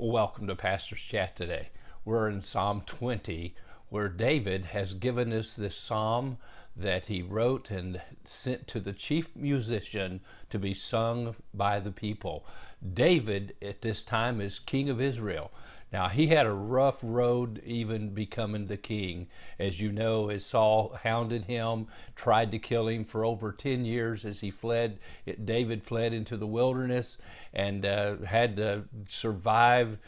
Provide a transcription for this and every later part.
Welcome to Pastor's Chat today. We're in Psalm 20, where David has given us this psalm that he wrote and sent to the chief musician to be sung by the people. David at this time is king of Israel. Now, he had a rough road even becoming the king. As you know, as Saul hounded him, tried to kill him for over 10 years as he fled. David fled into the wilderness and had to survive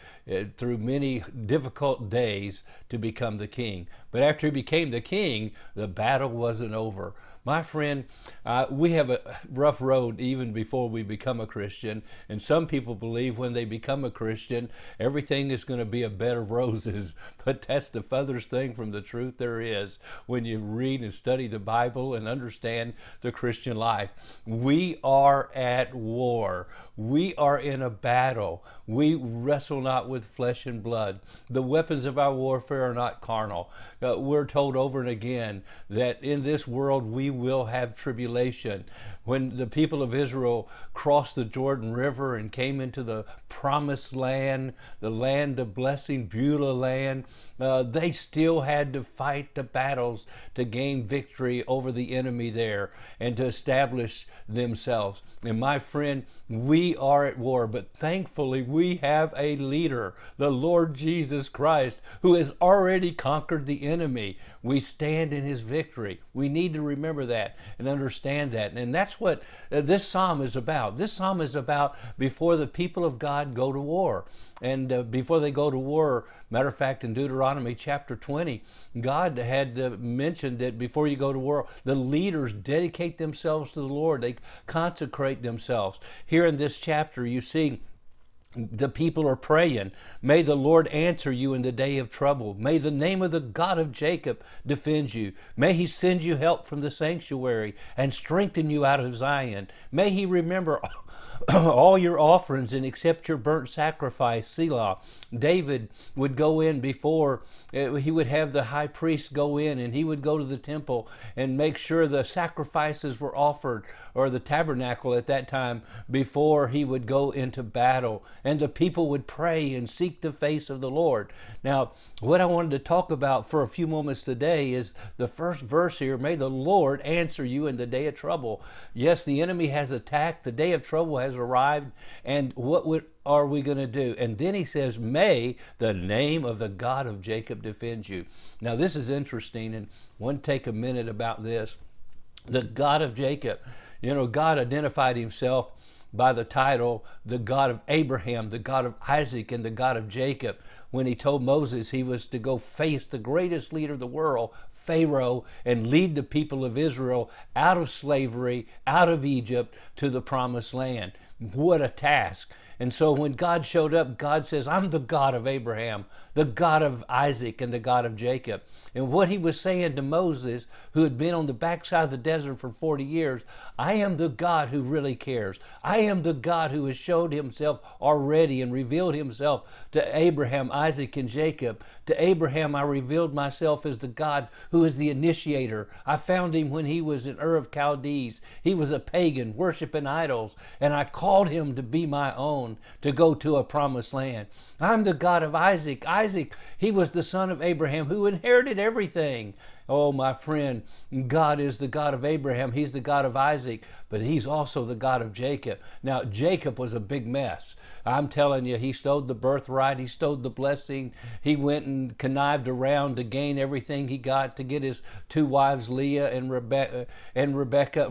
through many difficult days to become the king. But after he became the king, the battle wasn't over. My friend, we have a rough road even before we become a Christian. And some people believe when they become a Christian, everything is going to be a bed of roses. But that's the furthest thing from the truth there is when you read and study the Bible and understand the Christian life. We are at war. We are in a battle. We wrestle not with flesh and blood. The weapons of our warfare are not carnal. We're told over and again that in this world we will have tribulation. When the people of Israel crossed the Jordan River and came into the promised land, the land of blessing, Beulah land, they still had to fight the battles to gain victory over the enemy there and to establish themselves. And my friend, we are at war, but thankfully we have a leader, the Lord Jesus Christ, who has already conquered the enemy. We stand in his victory. We need to remember that and understand that. And that's what this psalm is about. This psalm is about before the people of God go to war. And before they go to war, matter of fact, in Deuteronomy chapter 20, God had mentioned that before you go to war, the leaders dedicate themselves to the Lord. They consecrate themselves. Here in this chapter, you see the people are praying, may the Lord answer you in the day of trouble. May the name of the God of Jacob defend you. May he send you help from the sanctuary and strengthen you out of Zion. May he remember all your offerings and accept your burnt sacrifice, Selah. David would go in before, he would have the high priest go in, and he would go to the temple and make sure the sacrifices were offered, or the tabernacle at that time, before he would go into battle. And the people would pray and seek the face of the Lord. Now, what I wanted to talk about for a few moments today is the first verse here, may the Lord answer you in the day of trouble. Yes, the enemy has attacked, the day of trouble has arrived, and what are we going to do? And then he says, may the name of the God of Jacob defend you. Now, this is interesting, and I want to take a minute about this. The God of Jacob. You know, God identified himself by the title, the God of Abraham, the God of Isaac, and the God of Jacob, when he told Moses he was to go face the greatest leader of the world, Pharaoh, and lead the people of Israel out of slavery, out of Egypt, to the promised land. What a task. And so when God showed up, God says, I'm the God of Abraham, the God of Isaac, and the God of Jacob. And what he was saying to Moses, who had been on the backside of the desert for 40 years, I am the God who really cares. I am the God who has showed himself already and revealed himself to Abraham, Isaac, and Jacob. To Abraham, I revealed myself as the God who is the initiator. I found him when he was in Ur of Chaldees. He was a pagan, worshiping idols, and I called him to be my own, to go to a promised land. I'm the God of Isaac. Isaac, he was the son of Abraham who inherited everything. Oh, my friend, God is the God of Abraham. He's the God of Isaac, but he's also the God of Jacob. Now, Jacob was a big mess. I'm telling you, he stole the birthright. He stole the blessing. He went and connived around to gain everything he got, to get his two wives, Leah and Rebecca, Rebecca.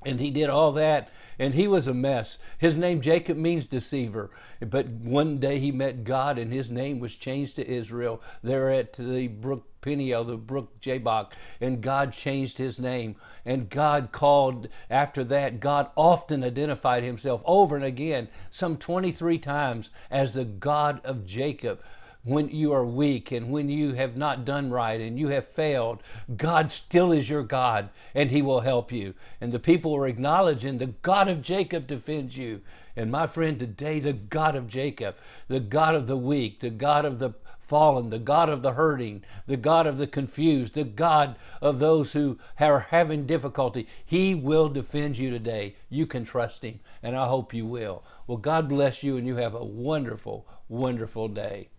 And he did all that, and he was a mess. His name, Jacob, means deceiver. But one day he met God, and his name was changed to Israel there at the brook Peniel, the brook Jabbok, and God changed his name. And God called, after that, God often identified himself over and again, some 23 times, as the God of Jacob. When you are weak and when you have not done right and you have failed, God still is your God, and he will help you. And the people were acknowledging the God of Jacob defends you. And my friend, today the God of Jacob, the God of the weak, the God of the fallen, the God of the hurting, the God of the confused, the God of those who are having difficulty, He will defend you today. You can trust Him, and I hope you will. Well, God bless you, and you have a wonderful, wonderful day.